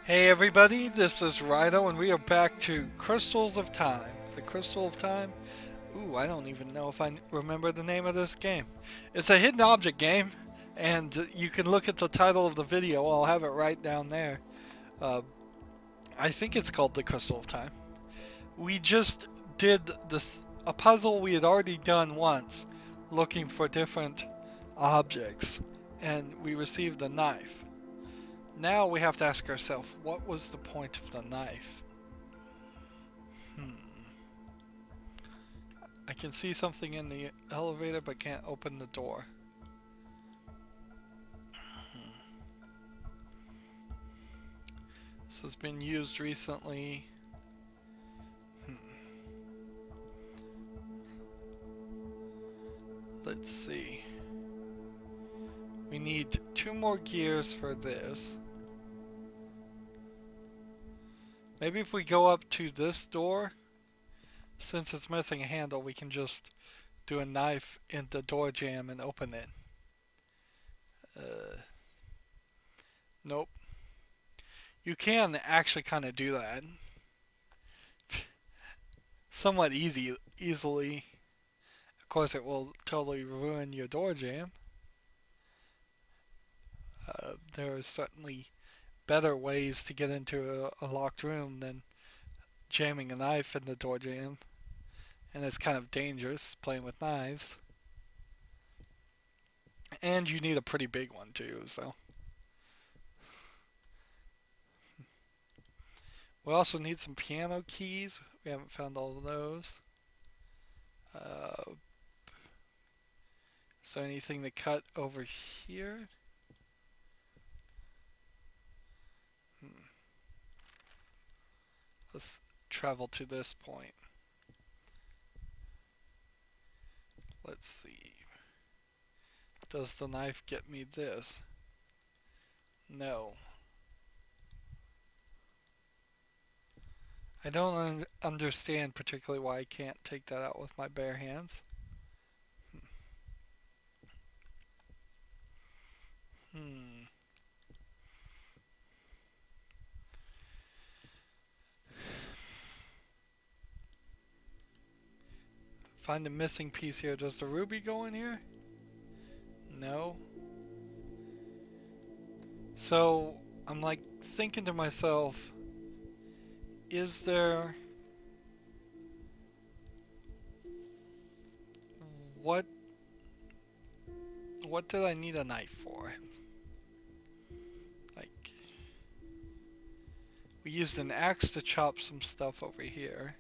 Hey everybody, this is Rydo and we are back to Crystals of Time. The Crystal of Time? Ooh, I don't even know if I remember the name of this game. It's a hidden object game, and you can look at the title of the video. I'll have it right down there. Uh, I think it's called The Crystal of Time. We just did a puzzle we had already done once, looking for different objects, and we received a knife. Now we have to ask ourselves, what was the point of the knife? Hmm. I can see something in the elevator but can't open the door. Hmm. This has been used recently. Hmm. Let's see. We need 2 more gears for this. Maybe if we go up to this door, since it's missing a handle, we can just do a knife in the door jamb and open it. Uh, nope. You can actually kind of do that. Somewhat easily. Of course, it will totally ruin your door jamb. There are certainly better ways to get into a locked room than jamming a knife in the door jamb. And it's kind of dangerous playing with knives. And you need a pretty big one too, so. We also need some piano keys. We haven't found all of those. Uh, so anything to cut over here? Hmm. Let's travel to this point. Let's see. Does the knife get me this? No. I don't understand particularly why I can't take that out with my bare hands. Hmm. Find a missing piece here. Does the ruby go in here? No. So I'm like thinking to myself, is there what what did I need a knife for? Like we used an axe to chop some stuff over here.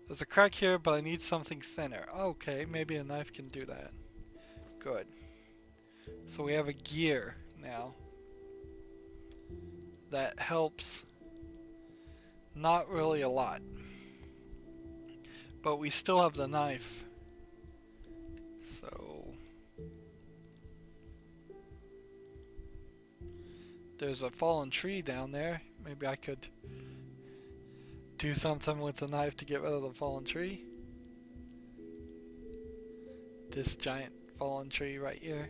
There's a crack here, but I need something thinner. Okay, maybe a knife can do that. Good. So we have a gear now. That helps not really a lot. But we still have the knife. So there's a fallen tree down there. Maybe I could do something with the knife to get rid of the fallen tree. This giant fallen tree right here.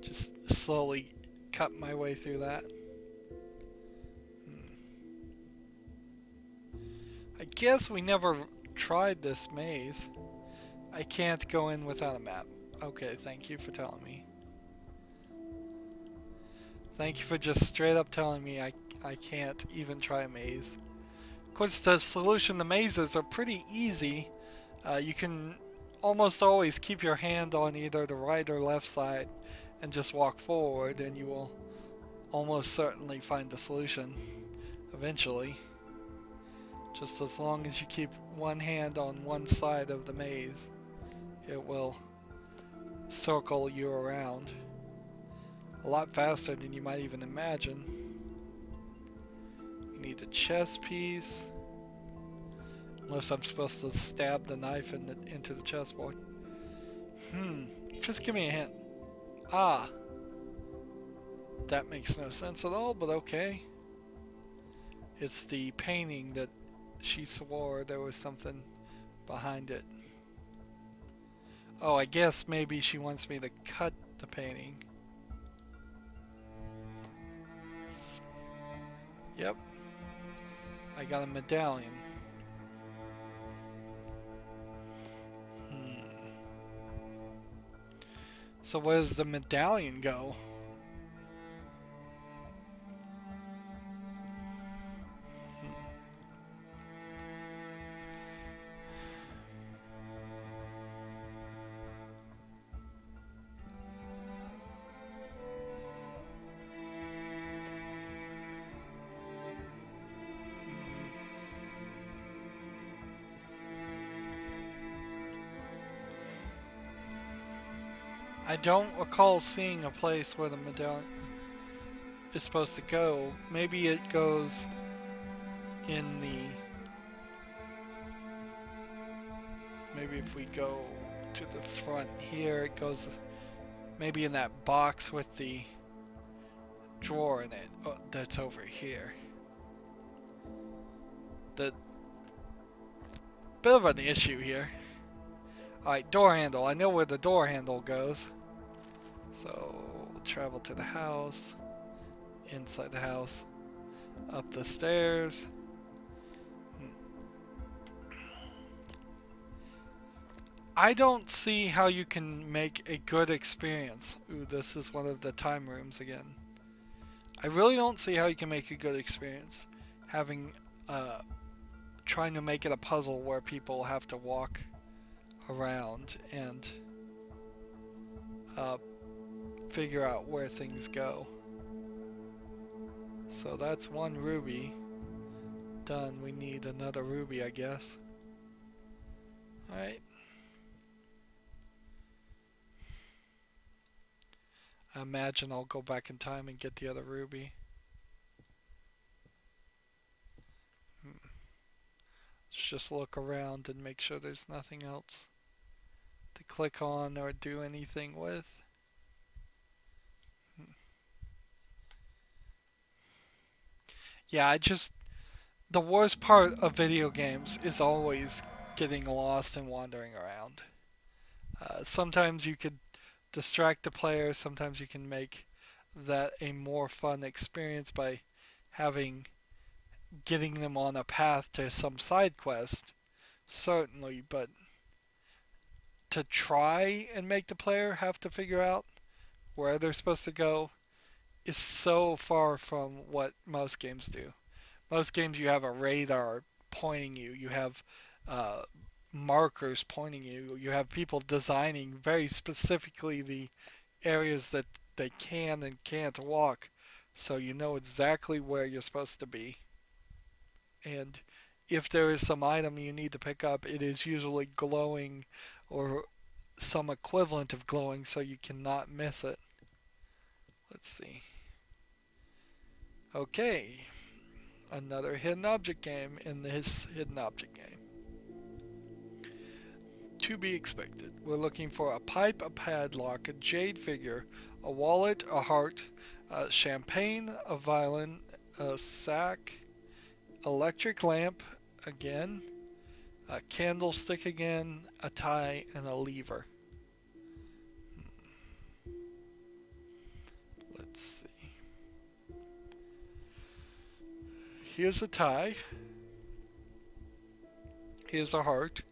Just slowly cut my way through that. I guess we never tried this maze. I can't go in without a map. Okay, thank you for telling me. Thank you for just straight up telling me I can't even try a maze. Of course, the solution to mazes are pretty easy. You can almost always keep your hand on either the right or left side and just walk forward, and you will almost certainly find the solution eventually. Just as long as you keep one hand on one side of the maze, it will circle you around a lot faster than you might even imagine. You need a chess piece, unless I'm supposed to stab the knife into the chessboard. Just give me a hint. Ah, that makes no sense at all, but okay. It's the painting that she swore there was something behind it. Oh, I guess maybe she wants me to cut the painting. Yep, I got a medallion. Hmm. So where does the medallion go? I don't recall seeing a place where the medallion is supposed to go. Maybe it goes in the... Maybe if we go to the front here, it goes maybe in that box with the drawer in it. Oh, that's over here. The bit of an issue here. Alright, door handle. I know where the door handle goes. So, we'll travel to the house, inside the house, up the stairs. I don't see how you can make a good experience. Ooh, this is one of the time rooms again. I really don't see how you can make a good experience having, trying to make it a puzzle where people have to walk around and figure out where things go. So that's one ruby done. We need another ruby, I guess. Alright. I imagine I'll go back in time and get the other ruby. Let's just look around and make sure there's nothing else to click on or do anything with. Yeah, the worst part of video games is always getting lost and wandering around. Sometimes you could distract the player, sometimes you can make that a more fun experience by getting them on a path to some side quest, certainly, but to try and make the player have to figure out where they're supposed to go is so far from what most games do. Most games you have a radar pointing you, you have uh, markers pointing you, you have people designing very specifically the areas that they can and can't walk, so you know exactly where you're supposed to be. And if there is some item you need to pick up, it is usually glowing or some equivalent of glowing so you cannot miss it. Let's see. Okay, another hidden object game in this hidden object game. To be expected. We're looking for a pipe, a padlock, a jade figure, a wallet, a heart, champagne, a violin, a sack, electric lamp again, a candlestick again, a tie, and a lever. Let's see. Here's a tie. Here's a heart.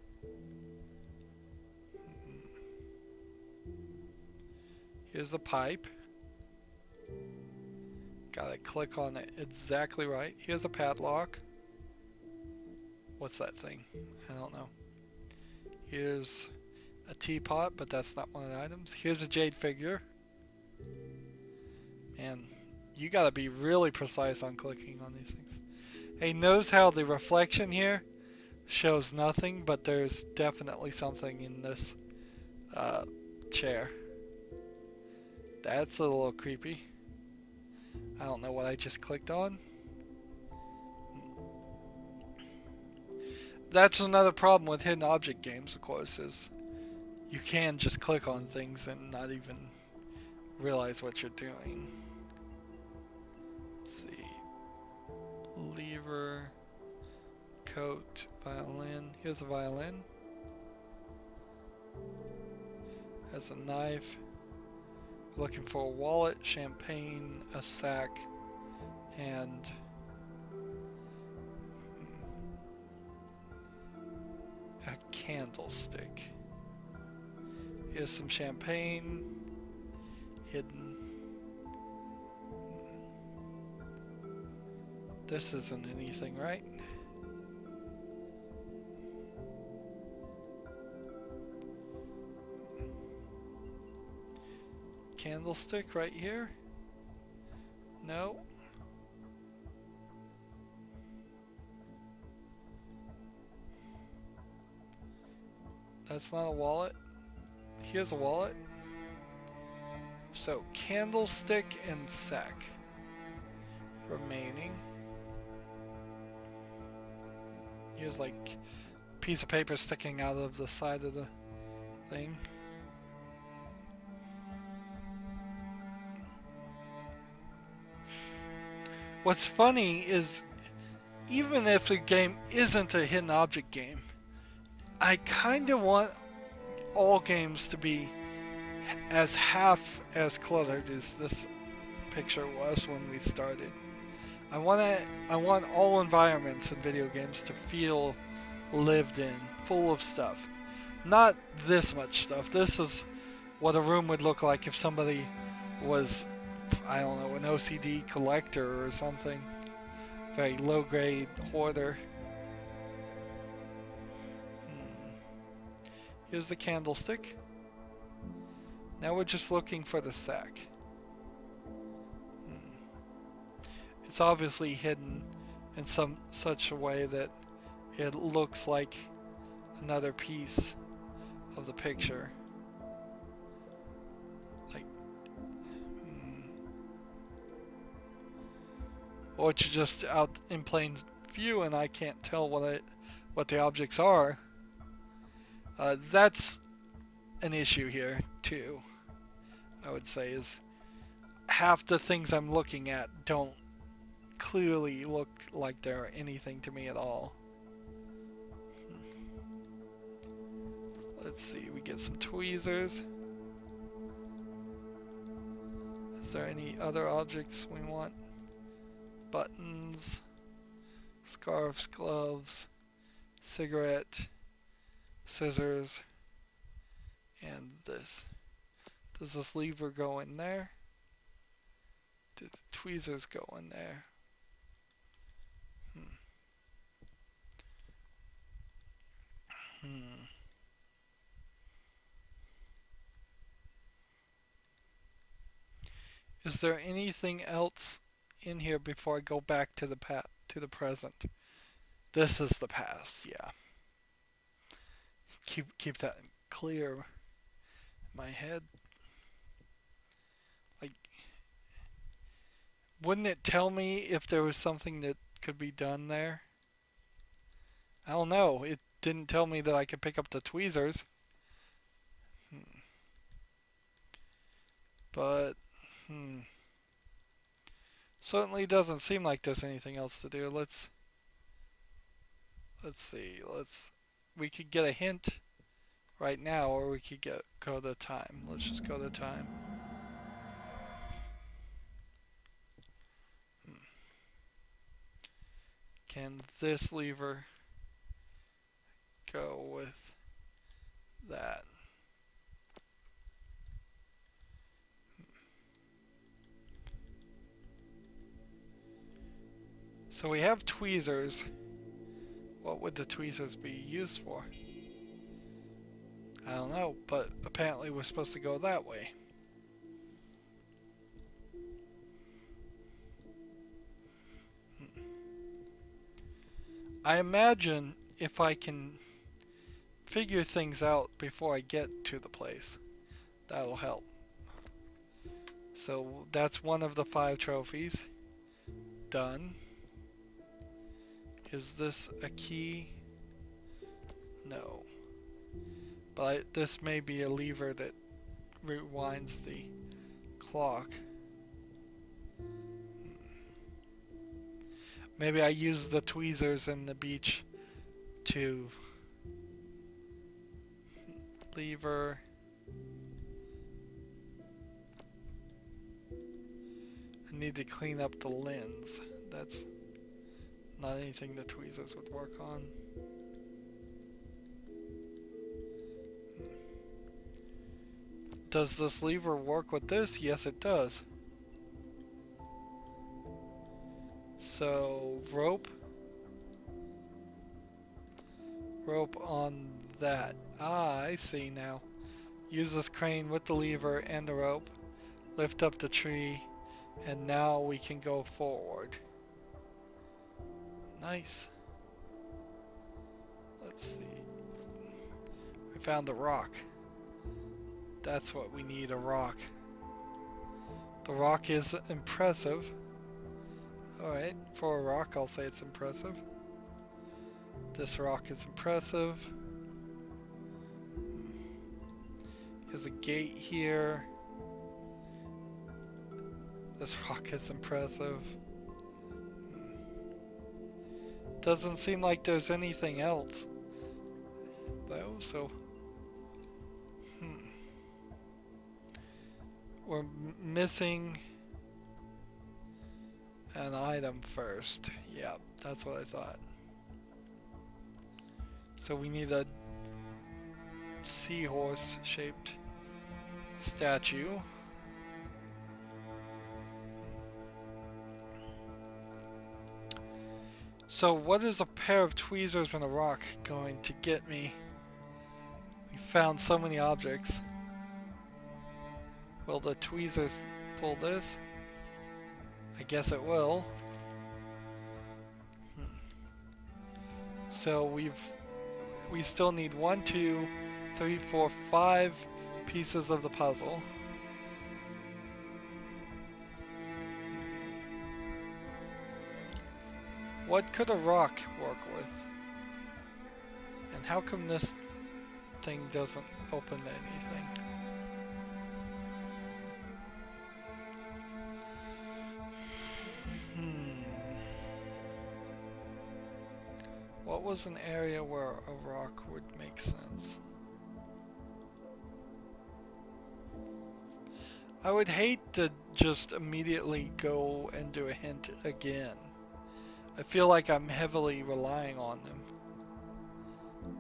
Here's a pipe. Gotta click on it exactly right. Here's a padlock. What's that thing? I don't know. Here's a teapot, but that's not one of the items. Here's a jade figure. Man, you gotta be really precise on clicking on these things. Hey, notice how the reflection here shows nothing, but there's definitely something in this chair. That's a little creepy. I don't know what I just clicked on. That's another problem with hidden object games, of course, is you can just click on things and not even realize what you're doing. Let's see. Lever, coat, violin. Here's a violin. Has a knife. Looking for a wallet, champagne, a sack, and candlestick. Here's some champagne hidden. This isn't anything, right? Candlestick right here? No. That's not a wallet. Here's a wallet. So, candlestick and sack remaining. Here's like a piece of paper sticking out of the side of the thing. What's funny is, even if the game isn't a hidden object game, I kind of want all games to be as half as cluttered as this picture was when we started. I want all environments in video games to feel lived in, full of stuff. Not this much stuff. This is what a room would look like if somebody was, I don't know, an OCD collector or something. Very low grade hoarder. Here's the candlestick. Now we're just looking for the sack. It's obviously hidden in such a way that it looks like another piece of the picture. Like, or it's just out in plain view and I can't tell what the objects are. That's an issue here too. I would say is half the things I'm looking at don't clearly look like they're anything to me at all. Let's see, we get some tweezers. Is there any other objects we want? Buttons, scarves, gloves, cigarette, scissors, and this. Does this lever go in there? Do the tweezers go in there? Is there anything else in here before I go back to the present? This is the past, yeah. Keep that clear in my head. Like, wouldn't it tell me if there was something that could be done there? I don't know. It didn't tell me that I could pick up the tweezers. But, certainly doesn't seem like there's anything else to do. Let's see. We could get a hint right now, or we could go to time. Let's just go to time. Can this lever go with that? So we have tweezers. What would the tweezers be used for? I don't know, but apparently we're supposed to go that way. I imagine if I can figure things out before I get to the place, that'll help. So that's one of the 5 trophies. Done. Is this a key? No. But this may be a lever that rewinds the clock. Maybe I use the tweezers in the beach to lever. I need to clean up the lens. That's not anything the tweezers would work on. Does this lever work with this? Yes, it does. So, rope on that. Ah, I see now. Use this crane with the lever and the rope. Lift up the tree, and now we can go forward. Nice. Let's see. We found a rock. That's what we need, a rock. The rock is impressive. Alright, for a rock I'll say it's impressive. This rock is impressive. There's a gate here. This rock is impressive. Doesn't seem like there's anything else, though, so... We're missing an item first. Yeah, that's what I thought. So we need a seahorse-shaped statue. So what is a pair of tweezers and a rock going to get me? We found so many objects. Will the tweezers pull this? I guess it will. So we still need 1, 2, 3, 4, 5 pieces of the puzzle. What could a rock work with? And how come this thing doesn't open anything? What was an area where a rock would make sense? I would hate to just immediately go and do a hint again. I feel like I'm heavily relying on them,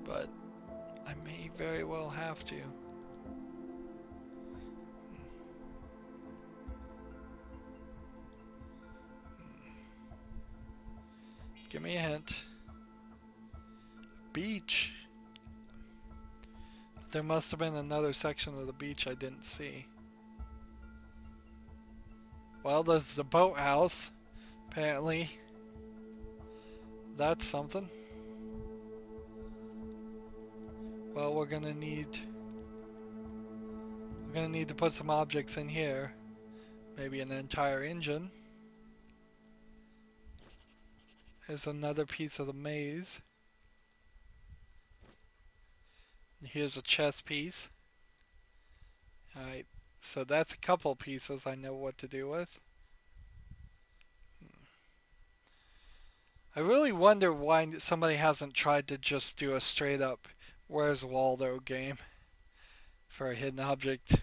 but I may very well have to. Give me a hint. Beach. There must have been another section of the beach I didn't see. Well, there's the boathouse, apparently. That's something. Well, we're gonna need to put some objects in here. Maybe an entire engine. Here's another piece of the maze. Here's a chess piece. Alright, so that's a couple pieces I know what to do with. I really wonder why somebody hasn't tried to just do a straight up Where's Waldo game for a hidden object.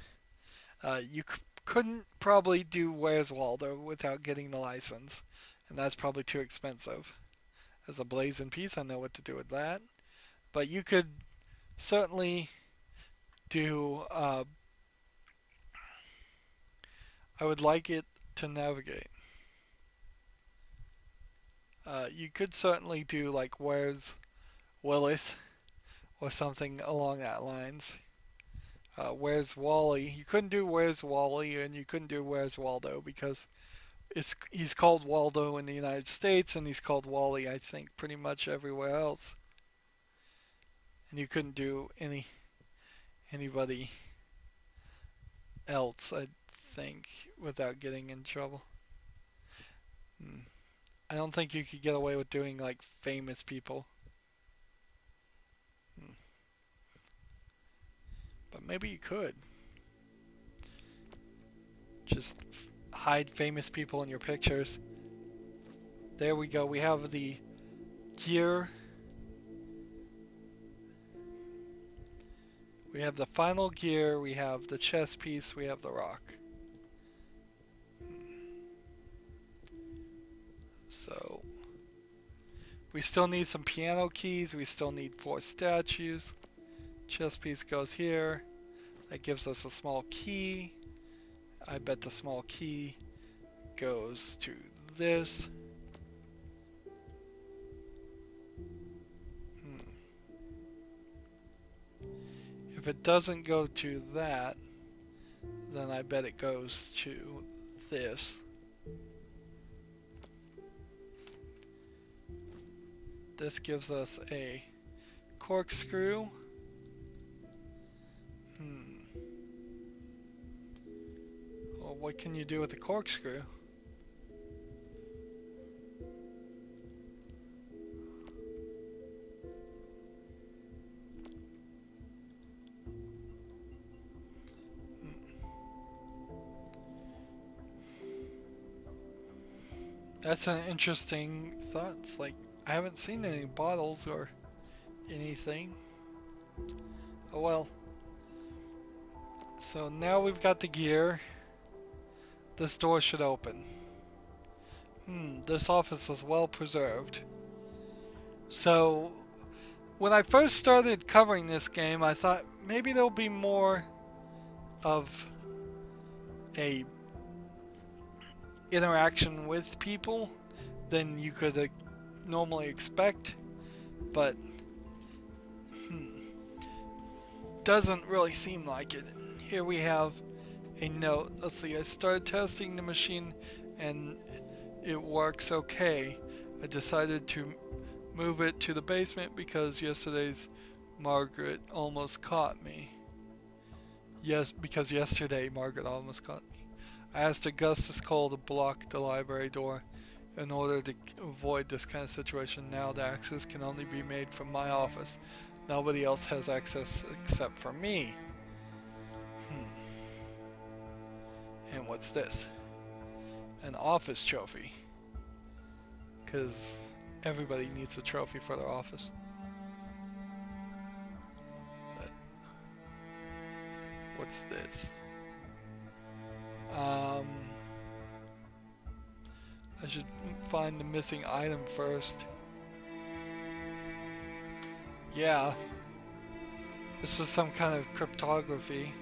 You couldn't probably do Where's Waldo without getting the license, and that's probably too expensive. As a blazing piece, I know what to do with that. But you could certainly do, I would like it to navigate. You could certainly do like Where's Willis or something along that lines. Where's Wally? You couldn't do Where's Wally and you couldn't do Where's Waldo because he's called Waldo in the United States and he's called Wally I think pretty much everywhere else. And you couldn't do anybody else I think without getting in trouble. I don't think you could get away with doing like famous people. But maybe you could. Just hide famous people in your pictures. There we go. We have the gear. We have the final gear. We have the chess piece. We have the rock. So we still need some piano keys. We still need 4 statues. Chess piece goes here. That gives us a small key. I bet the small key goes to this. If it doesn't go to that, then I bet it goes to this. This gives us a corkscrew. Well, what can you do with a corkscrew? That's an interesting thought. It's like, I haven't seen any bottles or anything. Oh well. So now we've got the gear. This door should open. This office is well preserved. So, when I first started covering this game, I thought maybe there'll be more of a interaction with people than you could normally expect, but doesn't really seem like it. Here we have a note. Let's see, I started testing the machine and it works okay. I decided to move it to the basement because yesterday's Margaret almost caught me. Yes, because yesterday Margaret almost caught me. I asked Augustus Cole to block the library door in order to avoid this kind of situation. Now the access can only be made from my office. Nobody else has access except for me. And what's this? An office trophy. Because everybody needs a trophy for their office. But what's this? I should find the missing item first. Yeah. This was some kind of cryptography.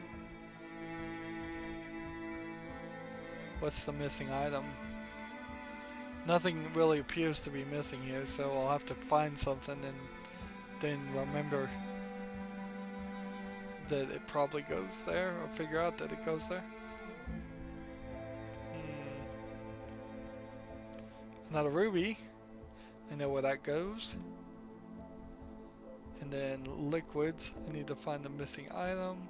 What's the missing item? Nothing really appears to be missing here, so I'll have to find something and then remember that it probably goes there, or figure out that it goes there. Not a ruby. I know where that goes. And then liquids. I need to find the missing item.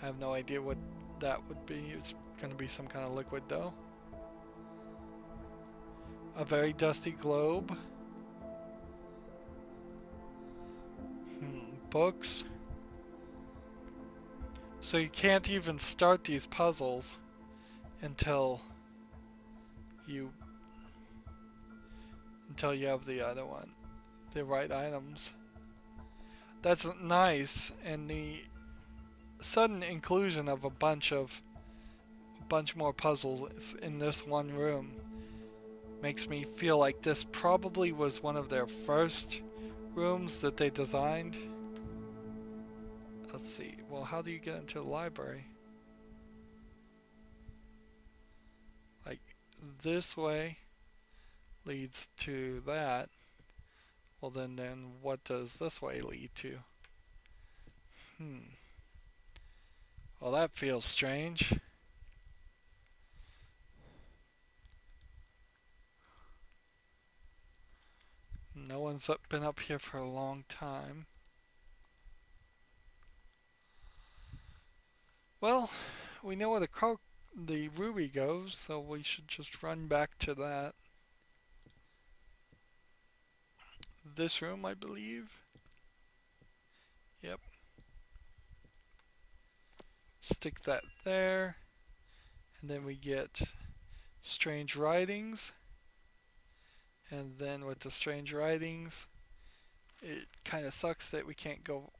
I have no idea what that would be. It's going to be some kind of liquid though. A very dusty globe. Books. So you can't even start these puzzles until you have the other one, the right items. That's nice, and the sudden inclusion of a bunch more puzzles in this one room makes me feel like this probably was one of their first rooms that they designed. Let's see. Well, how do you get into the library? Like, this way leads to that. Well, then what does this way lead to? Well, that feels strange. No one's been up here for a long time. Well, we know where the ruby goes, so we should just run back to that. This room, I believe. Yep. Stick that there. And then we get strange writings. And then with the strange writings, it kind of sucks that we can't go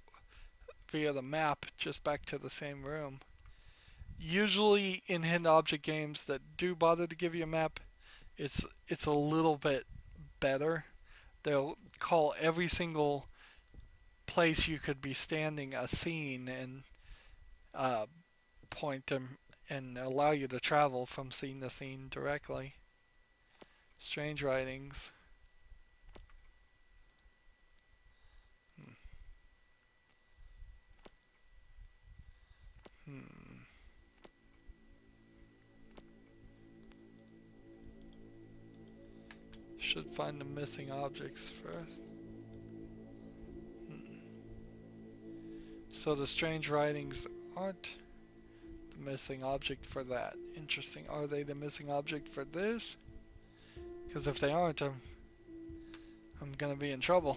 via the map just back to the same room. Usually in hidden object games that do bother to give you a map, it's a little bit better. They'll call every single place you could be standing a scene, and uh, point and allow you to travel from scene to scene directly. Strange writings. Hmm. Hmm. Should find the missing objects first. Hmm. So the strange writings aren't the missing object for that. Interesting. Are they the missing object for this? Because if they aren't, I'm gonna be in trouble.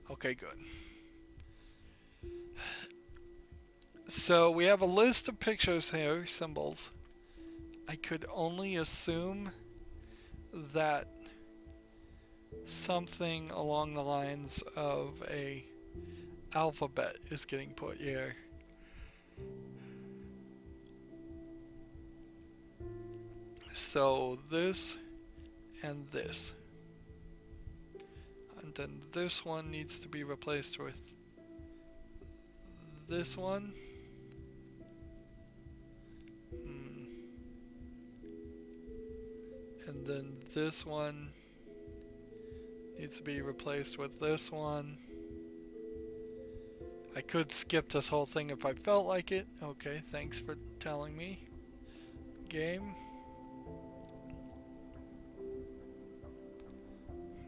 Okay, good. So we have a list of pictures here, symbols. I could only assume that something along the lines of a alphabet is getting put here. So this and this. And then this one needs to be replaced with this one. Hmm. And then this one needs to be replaced with this one. I could skip this whole thing if I felt like it. Okay, thanks for telling me. Game.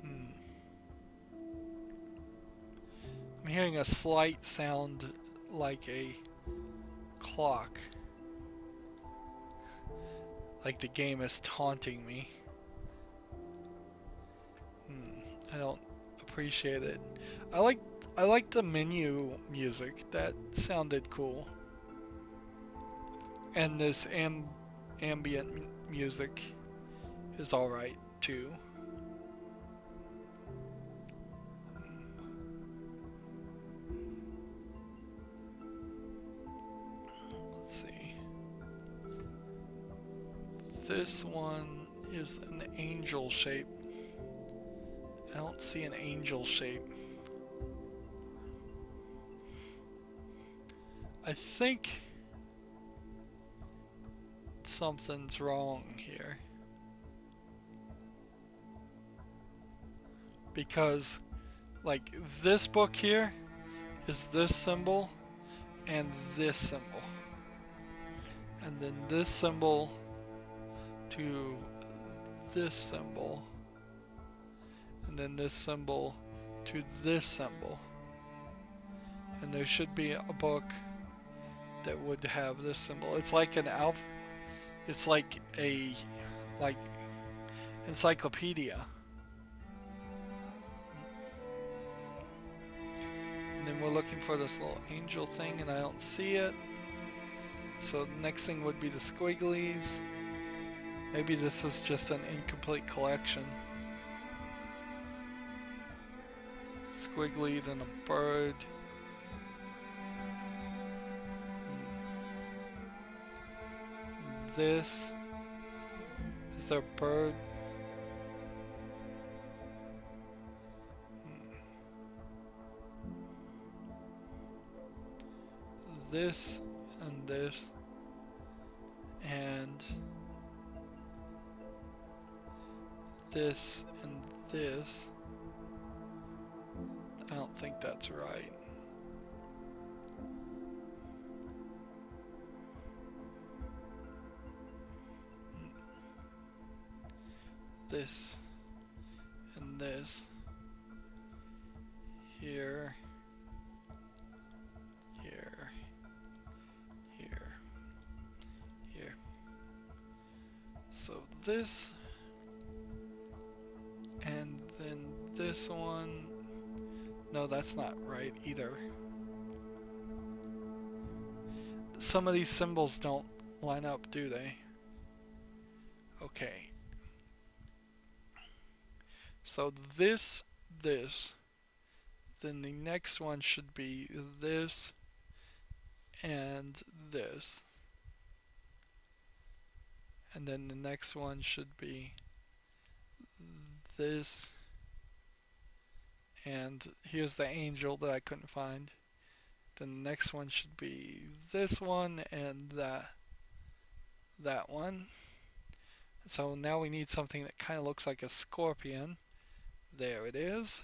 Hmm. I'm hearing a slight sound like a clock. Like the game is taunting me. Hmm. I don't appreciate it. I like I like the menu music. That sounded cool. And this ambient music is alright too. Let's see. This one is an angel shape. I don't see an angel shape. I think something's wrong here. Because, like, this book here is this symbol and this symbol. And then this symbol to this symbol. And then this symbol to this symbol. And there should be a book that would have this symbol. It's like an it's like a like encyclopedia. And then we're looking for this little angel thing and I don't see it. So the next thing would be the squigglies. Maybe this is just an incomplete collection. Squiggly, then a bird. This. Is there a bird? This and this. And this and this. I don't think that's right. This and this. Here. Here. Here. Here. So this. And then this one. No, that's not right either. Some of these symbols don't line up, do they? Okay. So this, then the next one should be this and this. And then the next one should be this and here's the angel that I couldn't find. Then the next one should be this one and that one. So now we need something that kind of looks like a scorpion. There it is.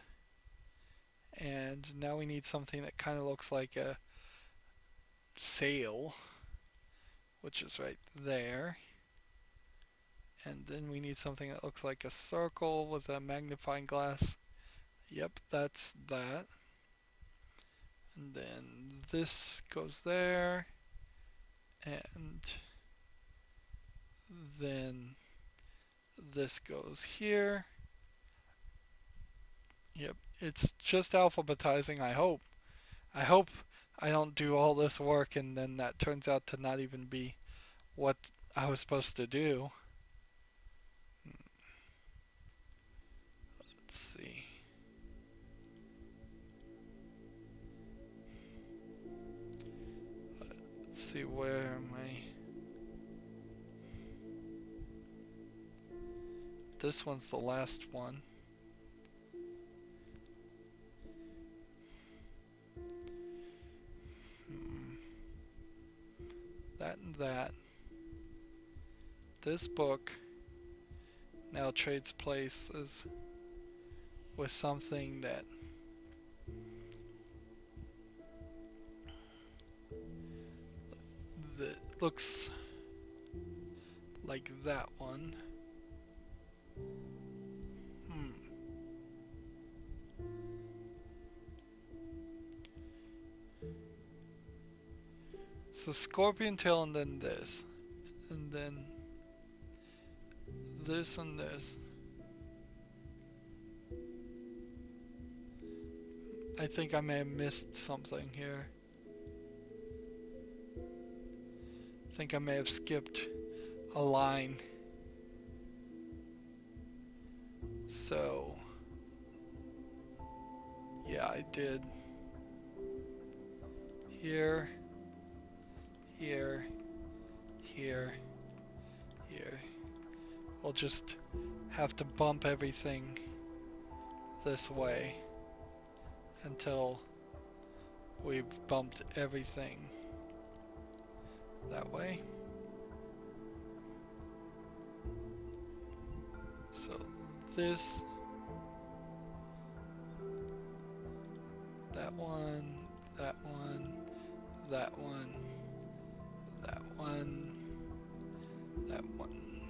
And now we need something that kind of looks like a sail, which is right there. And then we need something that looks like a circle with a magnifying glass. Yep, that's that. And then this goes there. And then this goes here. Yep, it's just alphabetizing, I hope. I hope I don't do all this work and then that turns out to not even be what I was supposed to do. Let's see. Let's see, where am I? This one's the last one. That and that. This book now trades places with something that looks like that one. So scorpion tail and then this. And then this and this. I think I may have missed something here. I think I may have skipped a line. So, yeah, I did. Here, here, here, here. We'll just have to bump everything this way until we've bumped everything that way. So this, that one, that one, that one, that one, that one,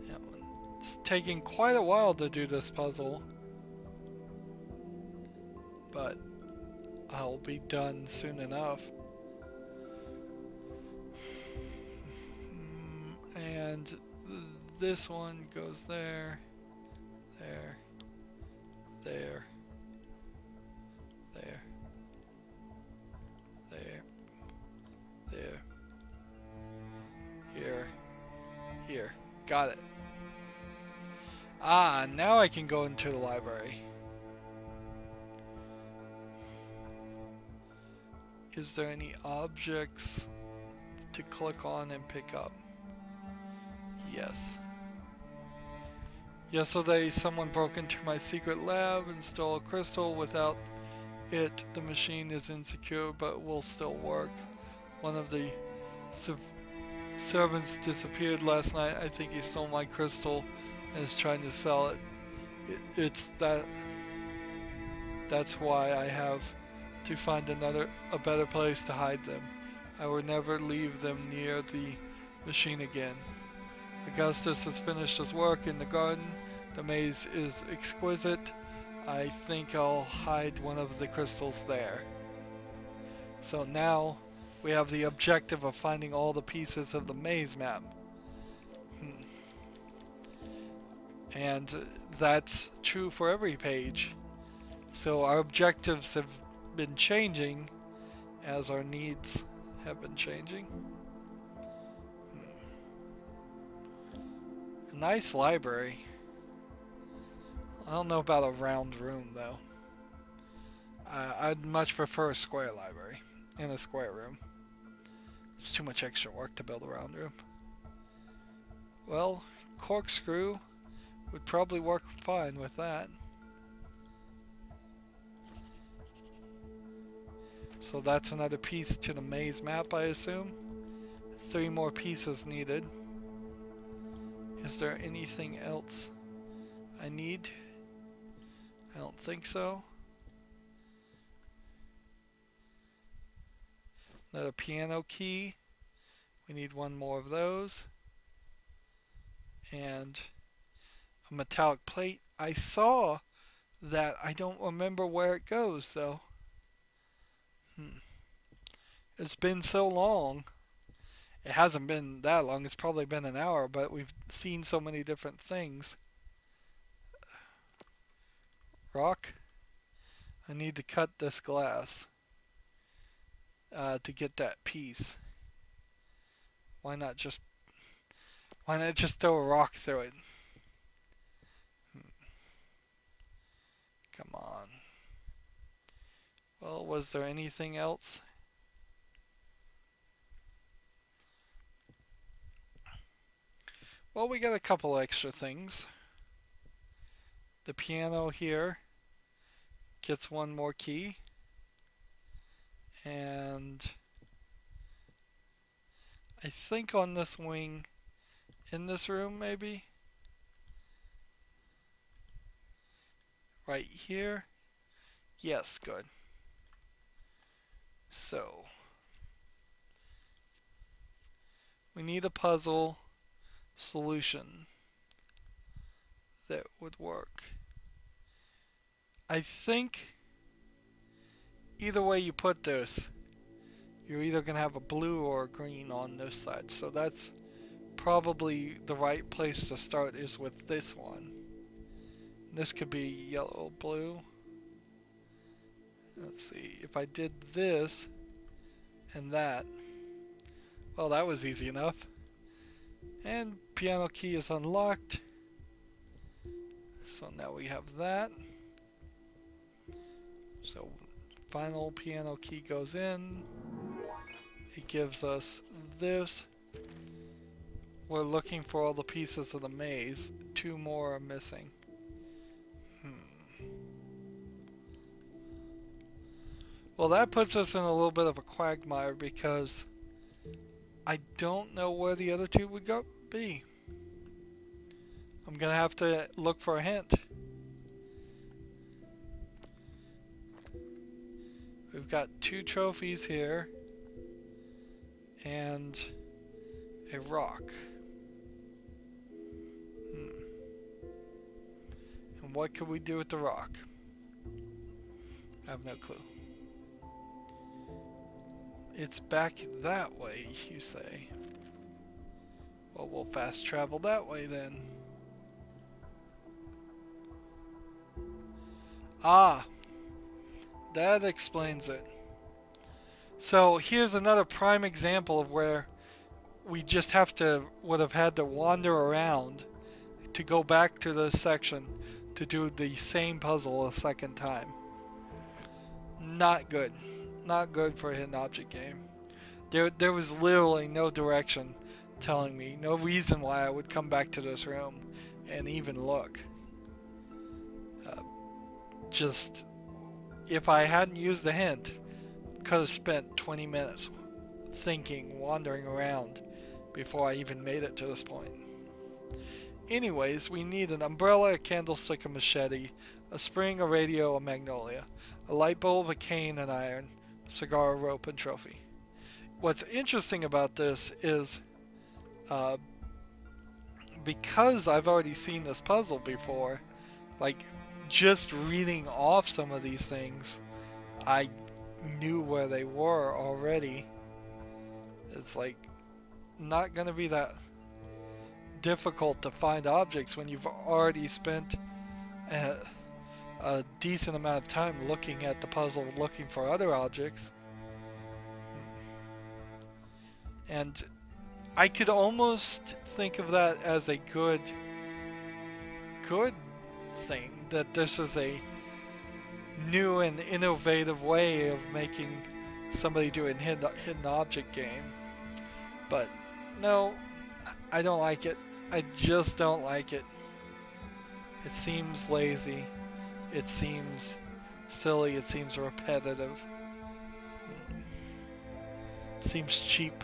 that one. It's taking quite a while to do this puzzle, but I'll be done soon enough. And this one goes there, there, there, there, there, there, here, here. Got it. Ah, now I can go into the library. Is there any objects to click on and pick up? Yes. Yesterday, someone broke into my secret lab and stole a crystal. Without it, the machine is insecure but will still work. One of the servants disappeared last night. I think he stole my crystal and is trying to sell it. That's why I have to find a better place to hide them. I will never leave them near the machine again. Augustus has finished his work in the garden. The maze is exquisite. I think I'll hide one of the crystals there. So now we have the objective of finding all the pieces of the maze map. And that's true for every page. So our objectives have been changing as our needs have been changing. A nice library. I don't know about a round room though. I'd much prefer a square library in a square room. It's too much extra work to build a round room. Well, corkscrew would probably work fine with that. So that's another piece to the maze map, I assume. 3 more pieces needed. Is there anything else I need? I don't think so. Another piano key. We need 1 more of those. And a metallic plate. I saw that. I don't remember where it goes though. It's been so long. It hasn't been that long. It's probably been an hour, but we've seen so many different things. Rock. I need to cut this glass to get that piece. Why not just throw a rock through it? Come on. Well, was there anything else? Well, we got a couple extra things. The piano here gets 1 more key. And I think on this wing, in this room maybe? Right here? Yes, good. So, we need a puzzle solution that would work. I think either way you put this, you're either going to have a blue or a green on this side. So that's probably the right place to start, is with this one. This could be yellow, blue. Let's see, if I did this and that, well, that was easy enough. And piano key is unlocked. So now we have that. So final piano key goes in. It gives us this. We're looking for all the pieces of the maze. 2 more are missing. Well, that puts us in a little bit of a quagmire because I don't know where the other 2 would be. I'm gonna have to look for a hint. We've got 2 trophies here and a rock. And what could we do with the rock? I have no clue. It's back that way, you say. Well, we'll fast travel that way then. Ah, that explains it. So here's another prime example of where we just would have had to wander around to go back to this section to do the same puzzle a second time. Not good. Not good for a hidden object game. There was literally no direction telling me, no reason why I would come back to this room and even look. Just, if I hadn't used the hint, could have spent 20 minutes thinking, wandering around before I even made it to this point. Anyways, we need an umbrella, a candlestick, a machete, a spring, a radio, a magnolia, a light bulb, a cane, an iron, a cigar, a rope, and trophy. What's interesting about this is, because I've already seen this puzzle before, like, just reading off some of these things, I knew where they were already. It's like not gonna be that difficult to find objects when you've already spent a decent amount of time looking at the puzzle, looking for other objects. And I could almost think of that as a good thing, that this is a new and innovative way of making somebody do a hidden object game. But no, I don't like it. I just don't like it. It seems lazy. It seems silly. It seems repetitive. Seems cheap.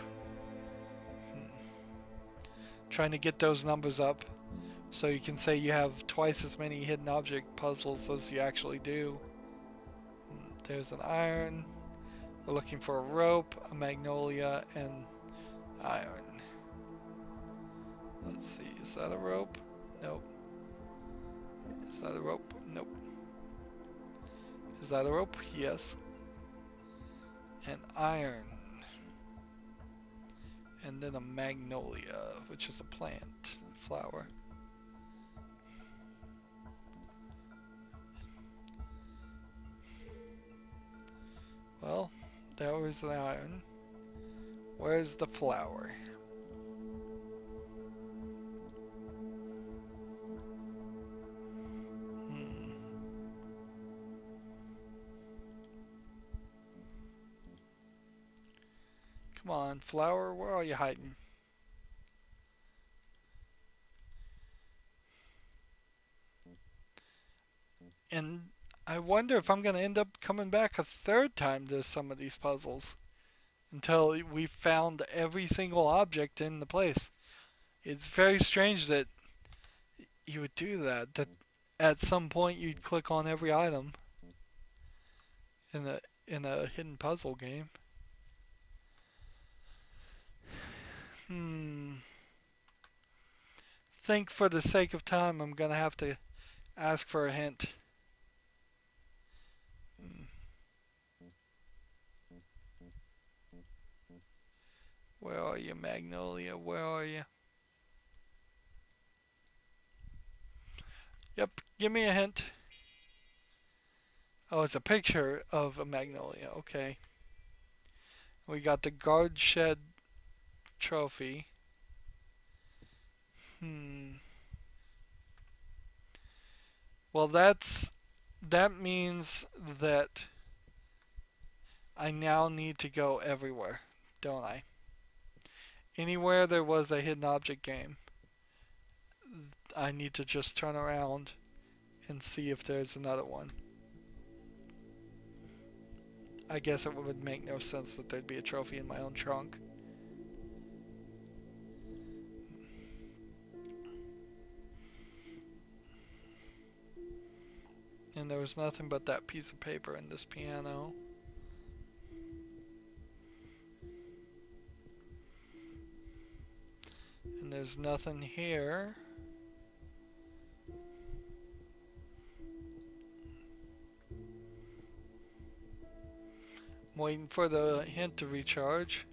Trying to get those numbers up so you can say you have twice as many hidden object puzzles as you actually do. There's an iron. We're looking for a rope, a magnolia, and iron. Let's see, is that a rope? Nope. Is that a rope? Nope. Is that a rope? Yes. And iron. And then a magnolia, which is a plant, flower. Well, there was the iron. Where's the flower? Come on, flower, where are you hiding? And I wonder if I'm going to end up coming back a third time to some of these puzzles until we found every single object in the place. It's very strange that you would do that, that at some point you'd click on every item in a hidden puzzle game. Think for the sake of time I'm gonna have to ask for a hint. Where are you, Magnolia? Where are you? Yep, give me a hint. Oh, it's a picture of a magnolia. Okay. We got the guard shed trophy. Well, that means that I now need to go everywhere, don't I? Anywhere there was a hidden object game, I need to just turn around and see if there's another one. I guess it would make no sense that there'd be a trophy in my own trunk. And there was nothing but that piece of paper in this piano. And there's nothing here. I'm waiting for the hint to recharge.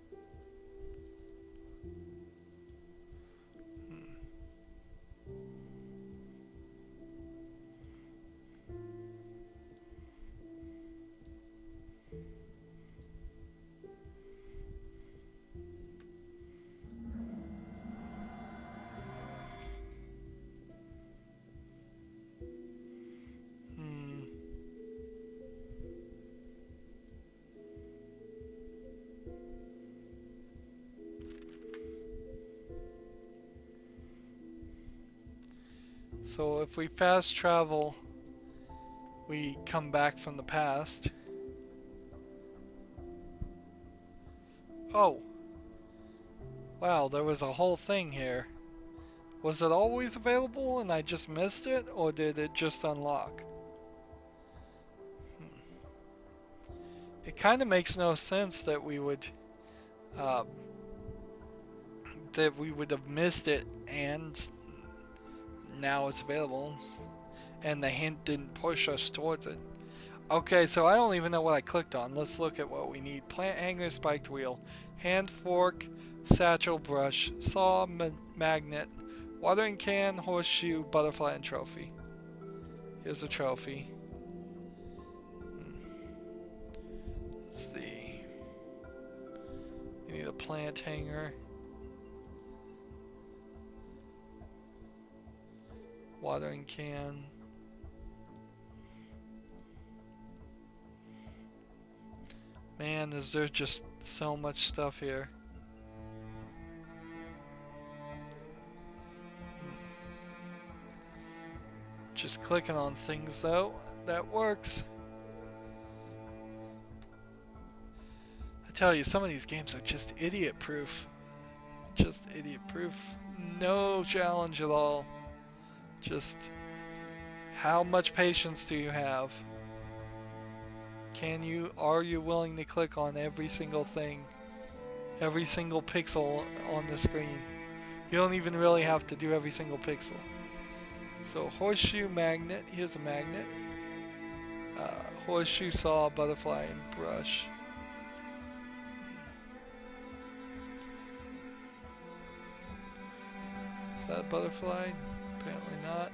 So if we fast travel, we come back from the past. Oh! Wow, there was a whole thing here. Was it always available and I just missed it, or did it just unlock? It kind of makes no sense that we would uh, have missed it and now it's available, and the hint didn't push us towards it. Okay, so I don't even know what I clicked on. Let's look at what we need. Plant hanger, spiked wheel, hand fork, satchel, brush, saw, magnet, watering can, horseshoe, butterfly, and trophy. Here's a trophy. Let's see. We need a plant hanger. Watering can. Man, is there just so much stuff here. Just clicking on things though, that works. I tell you, some of these games are just idiot proof. Just idiot proof. No challenge at all. Just how much patience do you have? Are you willing to click on every single thing? Every single pixel on the screen? You don't even really have to do every single pixel. So horseshoe magnet, here's a magnet. Horseshoe saw, butterfly, and brush. Is that a butterfly? Apparently not.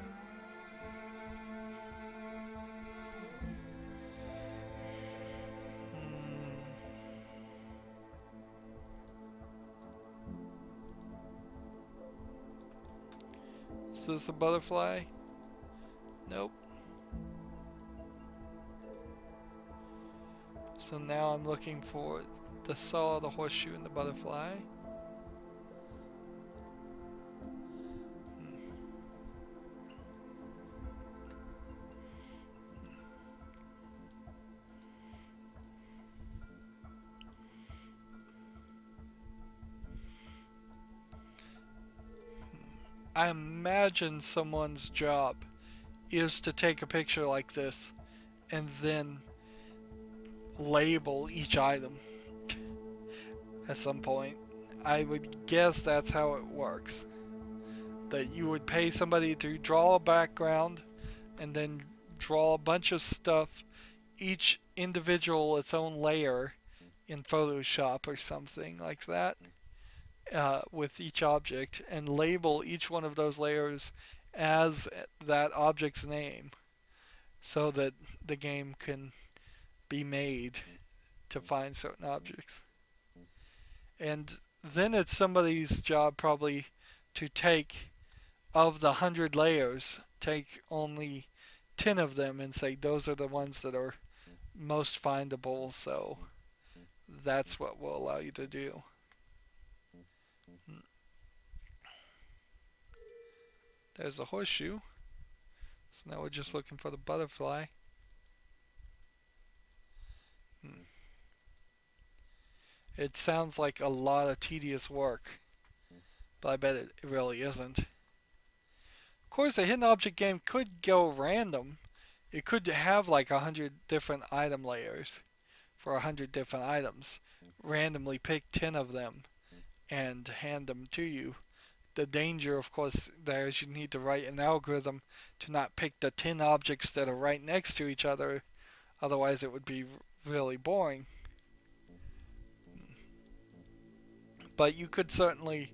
Is this a butterfly? Nope. So now I'm looking for the saw, the horseshoe, and the butterfly. I imagine someone's job is to take a picture like this and then label each item at some point. I would guess that's how it works. That you would pay somebody to draw a background and then draw a bunch of stuff, each individual its own layer in Photoshop or something like that, with each object, and label each one of those layers as that object's name so that the game can be made to find certain objects. And then it's somebody's job probably to take, of the 100 layers, take only 10 of them and say those are the ones that are most findable, so that's what will allow you to do. There's a horseshoe. So now we're just looking for the butterfly. It sounds like a lot of tedious work, but I bet it really isn't. Of course, a hidden object game could go random. It could have like 100 different item layers for 100 different items. Randomly pick 10 of them and hand them to you. The danger, of course, there is you need to write an algorithm to not pick the 10 objects that are right next to each other. Otherwise, it would be really boring. But you could certainly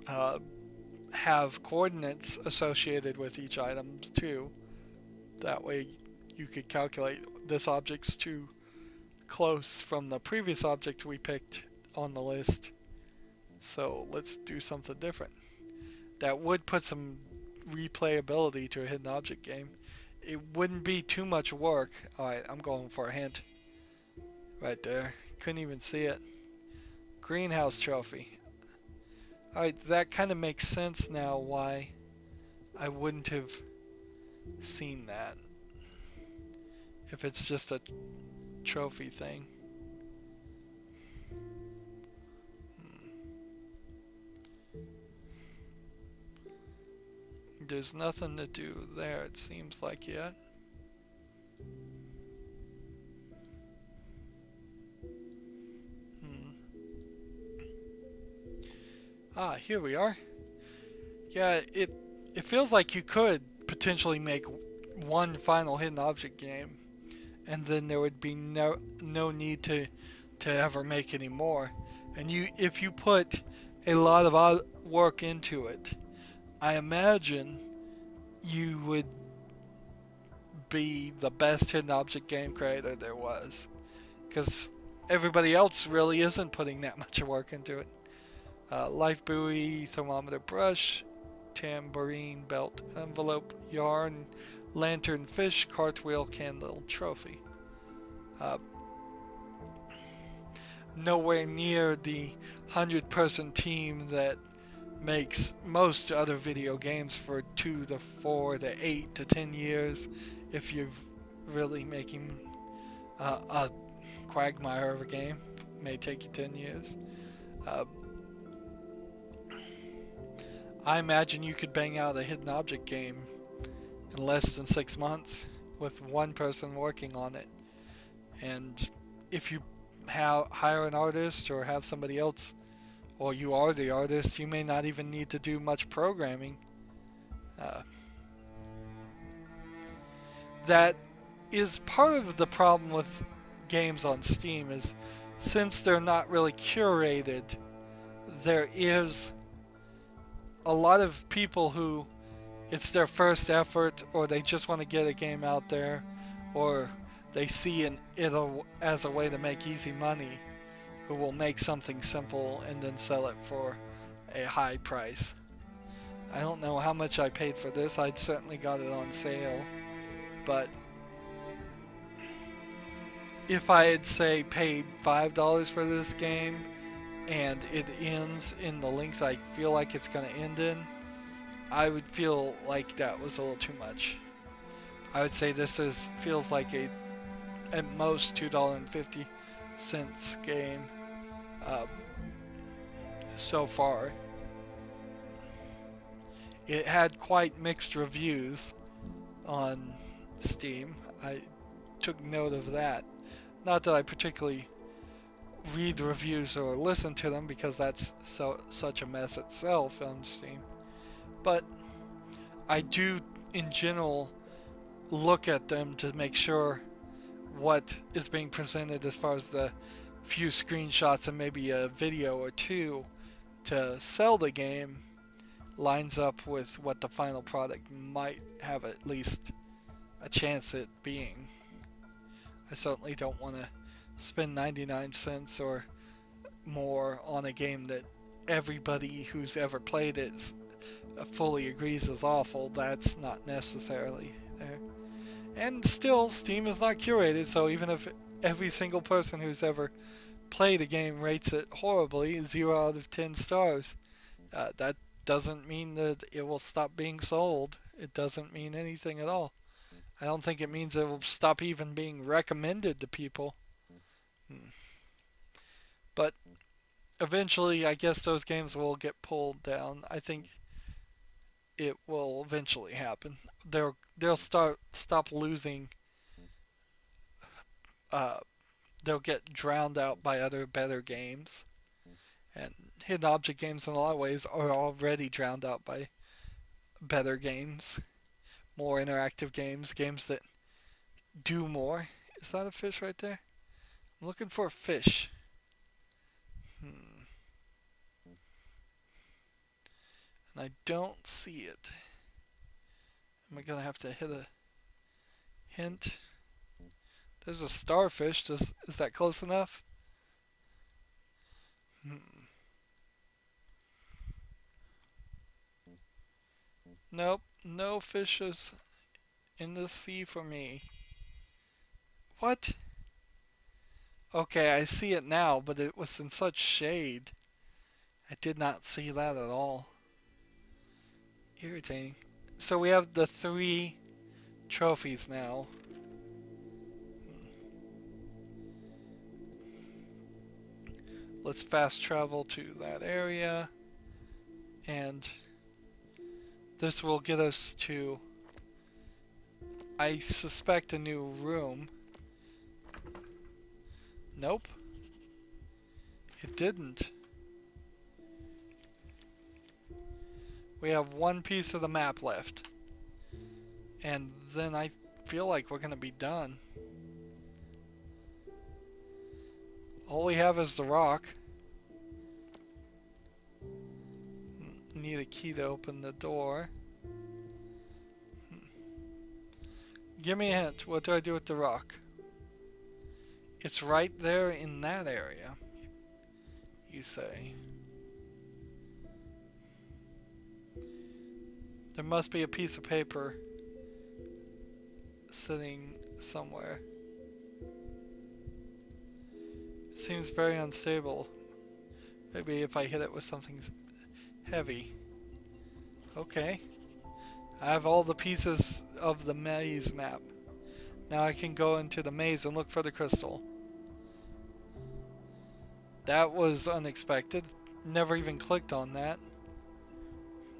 have coordinates associated with each item too. That way you could calculate this object's too close from the previous object we picked on the list. So let's do something different. That would put some replayability to a hidden object game. It wouldn't be too much work. Alright, I'm going for a hint. Right there. Couldn't even see it. Greenhouse trophy. Alright, that kind of makes sense now why I wouldn't have seen that. If it's just a trophy thing. There's nothing to do there, it seems like, yet. Ah, here we are. Yeah, it feels like you could potentially make one final hidden object game, and then there would be no need to ever make any more. And if you put a lot of work into it, I imagine you would be the best hidden object game creator there was, because everybody else really isn't putting that much work into it. Life buoy, thermometer brush, tambourine belt envelope, yarn, lantern fish, cartwheel candle trophy. Uh, Nowhere near the 100-person team that makes most other video games for 2 to 4 to 8 to 10 years if you're really making a quagmire of a game. may take you 10 years. Uh, I imagine you could bang out a hidden object game in less than 6 months with one person working on it. And if you hire an artist or have somebody else, or you are the artist, you may not even need to do much programming. Uh, that is part of the problem with games on Steam is since they're not really curated, there is a lot of people who it's their first effort, or they just want to get a game out there, or they see it as a way to make easy money, who will make something simple and then sell it for a high price. I don't know how much I paid for this. I'd certainly got it on sale, but if I had, say, paid $5 for this game and it ends in the length I feel like it's going to end in, I would feel like that was a little too much. I would say this feels like a at most $2.50 game uh, so far. It had quite mixed reviews on Steam. I took note of that. Not that I particularly read reviews or listen to them because that's such a mess itself on Steam. But I do, in general, look at them to make sure what is being presented as far as the few screenshots and maybe a video or two to sell the game lines up with what the final product might have at least a chance at being. I certainly don't want to spend 99 cents or more on a game that everybody who's ever played it fully agrees is awful. That's not necessarily there. And still, Steam is not curated, so even if every single person who's ever played a game rates it horribly, 0 out of 10 stars, that doesn't mean that it will stop being sold. It doesn't mean anything at all. I don't think it means it will stop even being recommended to people. But eventually, I guess those games will get pulled down. I think it will eventually happen. They'll stop losing. Uh, they'll get drowned out by other better games. And hidden object games in a lot of ways are already drowned out by better games, more interactive games, games that do more. Is that a fish right there? I'm looking for a fish. And I don't see it. Am I gonna have to hit a hint? There's a starfish. Is that close enough? Nope, no fishes in the sea for me. What? Okay, I see it now, but it was in such shade. I did not see that at all. Irritating. So we have the 3 trophies now. Let's fast travel to that area. And this will get us to, I suspect, a new room. Nope. It didn't. We have one piece of the map left. And then I feel like we're gonna be done. All we have is the rock. Need a key to open the door. Give me a hint. What do I do with the rock? It's right there in that area, you say. There must be a piece of paper sitting somewhere. It seems very unstable. Maybe if I hit it with something heavy. Okay. I have all the pieces of the maze map. Now I can go into the maze and look for the crystal. That was unexpected. Never even clicked on that.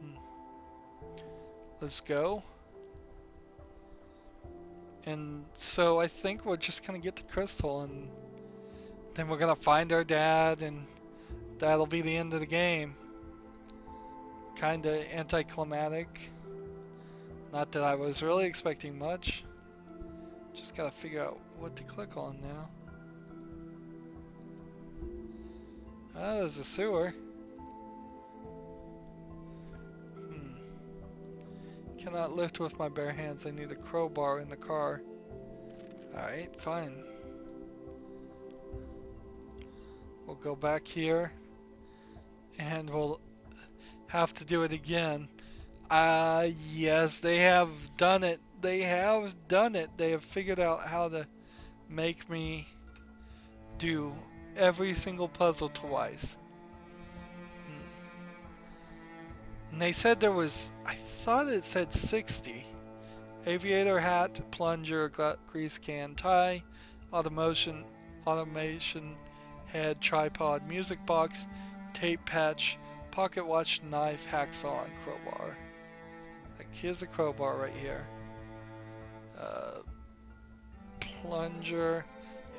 Hmm. Let's go. And so I think we're just gonna get the crystal and then we're gonna find our dad and that'll be the end of the game. Kinda anticlimactic. Not that I was really expecting much. Just gotta figure out what to click on now. Ah, there's a sewer. Hmm. Cannot lift with my bare hands. I need a crowbar in the car. Alright, fine. We'll go back here and we'll have to do it again. Yes, they have done it. They have done it. They have figured out how to make me do every single puzzle twice. And they said there was, I thought it said 60. Aviator hat, plunger, grease can, tie, automation head, tripod, music box, tape patch, pocket watch, knife, hacksaw, and crowbar. Like, here's a crowbar right here. Plunger,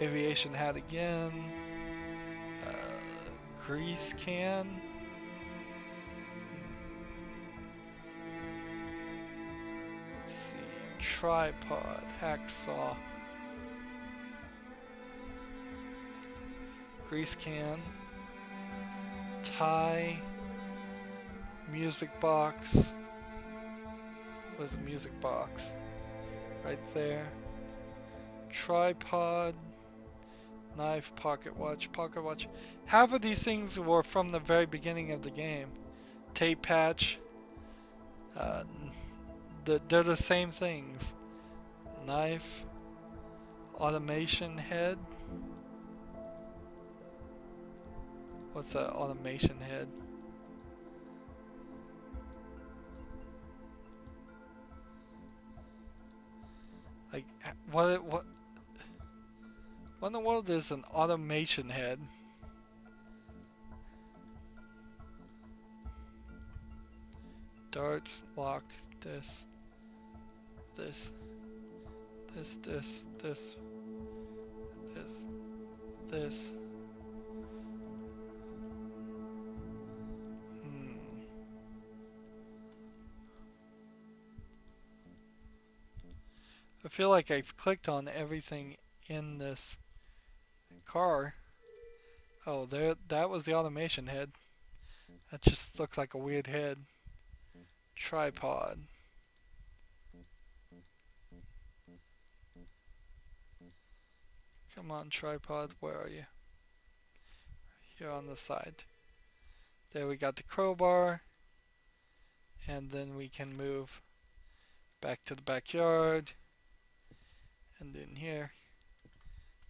aviation hat again, grease can. Let's see, tripod, hacksaw, grease can, tie, music box. Where's the music box? Right there. Tripod, knife, pocket watch. Half of these things were from the very beginning of the game. Tape patch. Uh, they're the same things. Knife, automation head. What's that automation head? Like, what in the world is an automation head? Darts, lock, this, this, this, this, this, this, this. I feel like I've clicked on everything in this car. Oh, there, that was the automation head. That just looked like a weird head. Tripod. Come on, tripod, where are you? Here on the side. There we got the crowbar. And then we can move back to the backyard. And then here.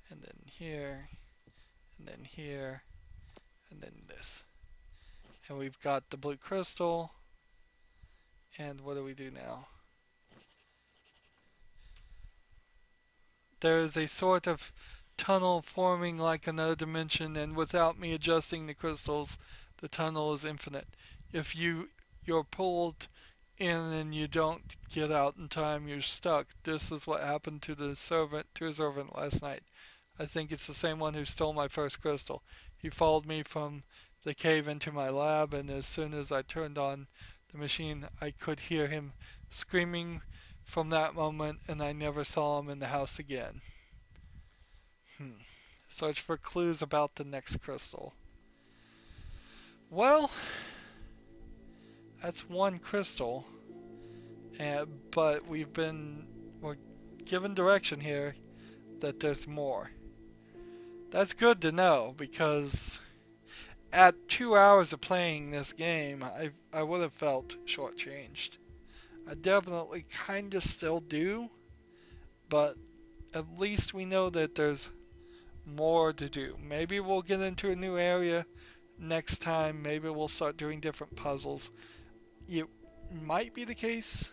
And then here. And then here. And then this. And we've got the blue crystal. And what do we do now? There is a sort of tunnel forming like another dimension, and without me adjusting the crystals, the tunnel is infinite. If you're pulled in and you don't get out in time, you're stuck. This is what happened to the servant last night. I think it's the same one who stole my first crystal. He followed me from the cave into my lab, and as soon as I turned on the machine, I could hear him screaming from that moment, and I never saw him in the house again. Search for clues about the next crystal. Well, that's one crystal, but we're given direction here that there's more. That's good to know, because at 2 hours of playing this game, I would have felt shortchanged. I definitely kind of still do, but at least we know that there's more to do. Maybe we'll get into a new area next time. Maybe we'll start doing different puzzles. It might be the case,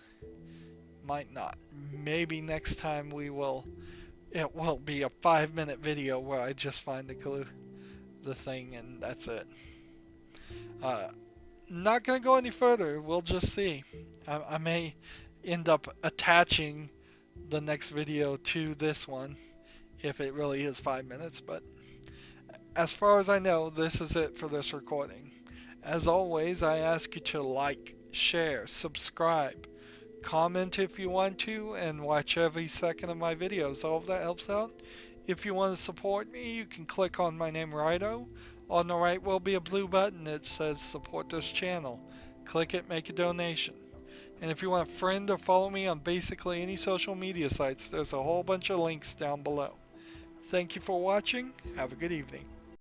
might not. Maybe next time it will be a 5-minute video where I just find the clue. the thing, and that's it. Uh, Not gonna go any further. We'll just see. I may end up attaching the next video to this one if it really is 5 minutes, but as far as I know, this is it for this recording. As always, I ask you to like, share, subscribe, comment if you want to, and watch every second of my videos. All of that helps out. If you want to support me, you can click on my name, Rydo. On the right will be a blue button that says support this channel. Click it, make a donation. And if you want to friend or follow me on basically any social media sites, there's a whole bunch of links down below. Thank you for watching. Have a good evening.